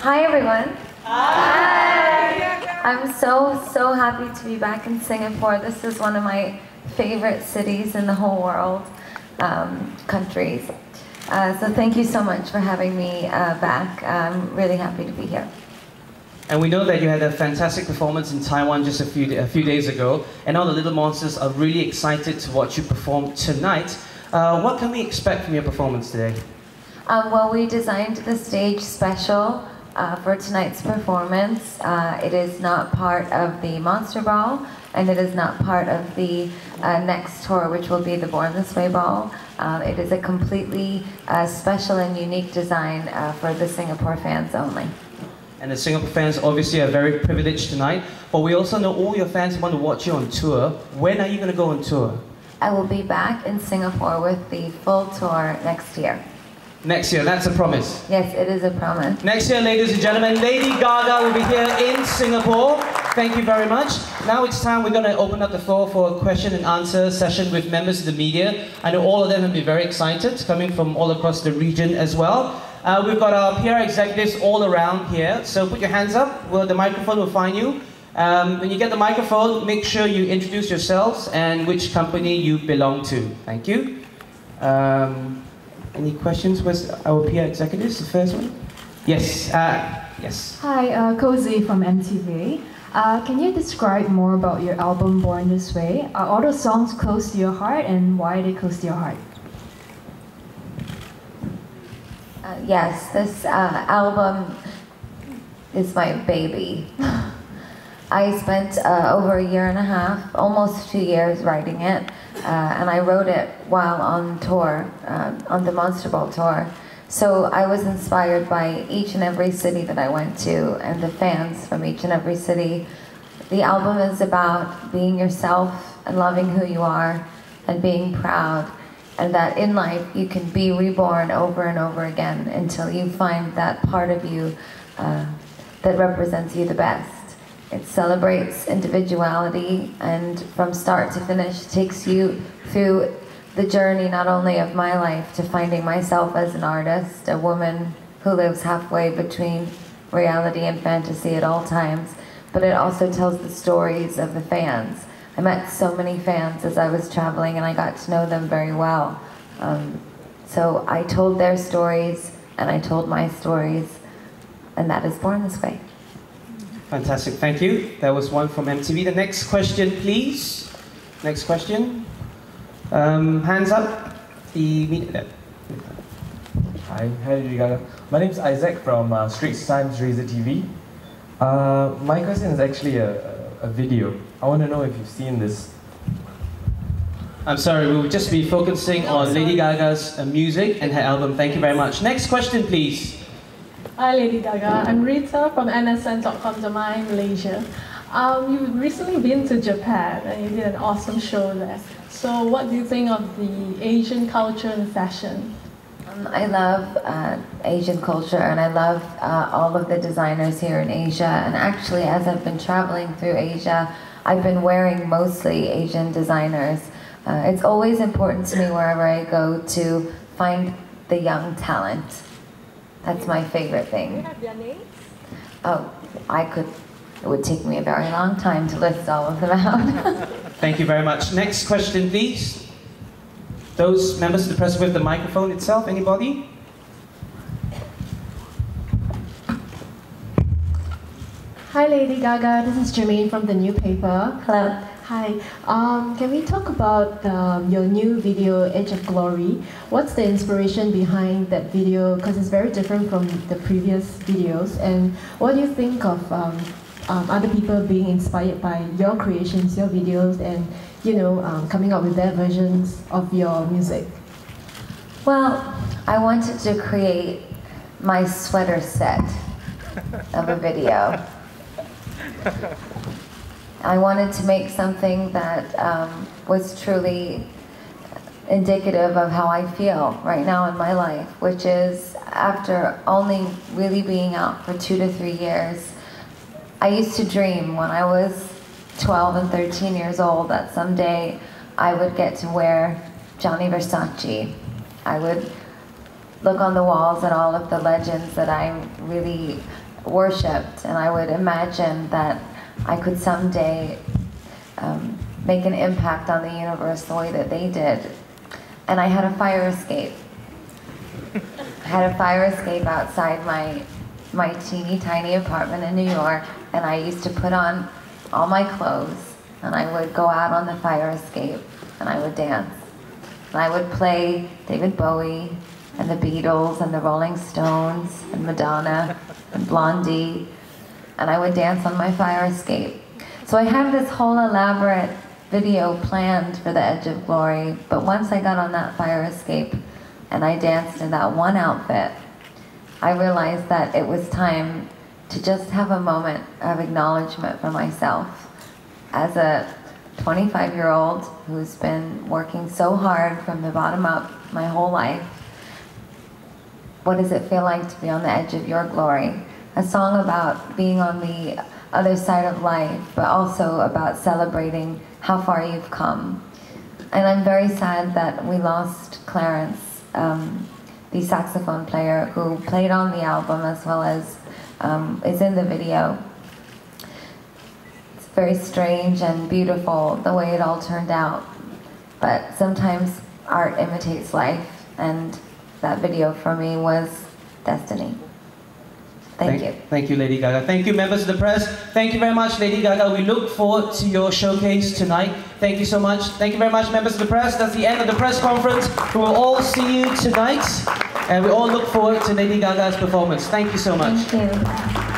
Hi everyone. Hi. I'm so happy to be back in Singapore. This is one of my favorite cities in the whole world, countries. So thank you so much for having me back. I'm really happy to be here. And we know that you had a fantastic performance in Taiwan just a few days ago, and all the Little Monsters are really excited to watch you perform tonight. What can we expect from your performance today? Well, we designed the stage special for tonight's performance. It is not part of the Monster Ball, and it is not part of the next tour, which will be the Born This Way Ball. It is a completely special and unique design for the Singapore fans only. And the Singapore fans obviously are very privileged tonight, but we also know all your fans want to watch you on tour. When are you going to go on tour? I will be back in Singapore with the full tour next year. Next year, that's a promise. Yes, it is a promise. Next year, ladies and gentlemen, Lady Gaga will be here in Singapore. Thank you very much. Now it's time, we're going to open up the floor for a question and answer session with members of the media. I know all of them have been very excited, coming from all across the region as well. We've got our PR executives all around here, so put your hands up, the microphone will find you. When you get the microphone, make sure you introduce yourselves and which company you belong to. Thank you. Any questions with our PR executives, the first one? Yes, yes. Hi, Cozy from MTV. Can you describe more about your album Born This Way? Are all the songs close to your heart, and why are they close to your heart? Yes, this album is my baby. I spent over a year and a half, almost 2 years writing it, and I wrote it while on tour, on the Monster Ball tour. So I was inspired by each and every city that I went to and the fans from each and every city. The album is about being yourself and loving who you are and being proud, and that in life you can be reborn over and over again until you find that part of you that represents you the best. It celebrates individuality, and from start to finish takes you through the journey not only of my life to finding myself as an artist, a woman who lives halfway between reality and fantasy at all times, but it also tells the stories of the fans. I met so many fans as I was traveling, and I got to know them very well. So I told their stories, and I told my stories, and that is Born This Way. Fantastic, thank you. That was one from MTV. The next question, please. Next question. Hands up. Hi, Lady Gaga. My name is Isaac from Straits Times Razor TV. My question is actually a video. I want to know if you've seen this. I'm sorry, we'll just be focusing on Lady Gaga's music and her album. Thank you very much. Next question, please. Hi Lady Gaga, I'm Rita from nsn.com.my, Malaysia. You've recently been to Japan and you did an awesome show there. So what do you think of the Asian culture and fashion? I love Asian culture, and I love all of the designers here in Asia. And actually, as I've been traveling through Asia, I've been wearing mostly Asian designers. It's always important to me wherever I go to find the young talent. That's my favorite thing. Do you have their names? Oh, it would take me a very long time to list all of them out. Thank you very much. Next question, please. Those members of the press with the microphone itself, anybody? Hi Lady Gaga, this is Jermaine from the New Paper. Hello. Hi, can we talk about your new video, Edge of Glory? What's the inspiration behind that video? Because it's very different from the previous videos. And what do you think of other people being inspired by your creations, your videos, and coming up with their versions of your music? Well, I wanted to create my sweater set of a video. I wanted to make something that was truly indicative of how I feel right now in my life, which is after only really being out for 2 to 3 years, I used to dream when I was 12 and 13 years old that someday I would get to wear Gianni Versace. I would look on the walls at all of the legends that I really worshipped, and I would imagine that I could someday make an impact on the universe the way that they did. And I had a fire escape. I had a fire escape outside my teeny tiny apartment in New York, and I used to put on all my clothes, and I would go out on the fire escape, and I would dance. And I would play David Bowie, and the Beatles, and the Rolling Stones, and Madonna, and Blondie, and I would dance on my fire escape. So I had this whole elaborate video planned for the Edge of Glory, but once I got on that fire escape, and I danced in that one outfit, I realized that it was time to just have a moment of acknowledgement for myself. As a 25-year-old who's been working so hard from the bottom up my whole life, what does it feel like to be on the edge of your glory? A song about being on the other side of life, but also about celebrating how far you've come. And I'm very sad that we lost Clarence, the saxophone player who played on the album as well as is in the video. It's very strange and beautiful the way it all turned out. But sometimes art imitates life, and that video for me was destiny. Thank you. Thank you, Lady Gaga. Thank you, members of the press. Thank you very much, Lady Gaga. We look forward to your showcase tonight. Thank you so much. Thank you very much, members of the press. That's the end of the press conference. We will all see you tonight, and we all look forward to Lady Gaga's performance. Thank you so much. Thank you.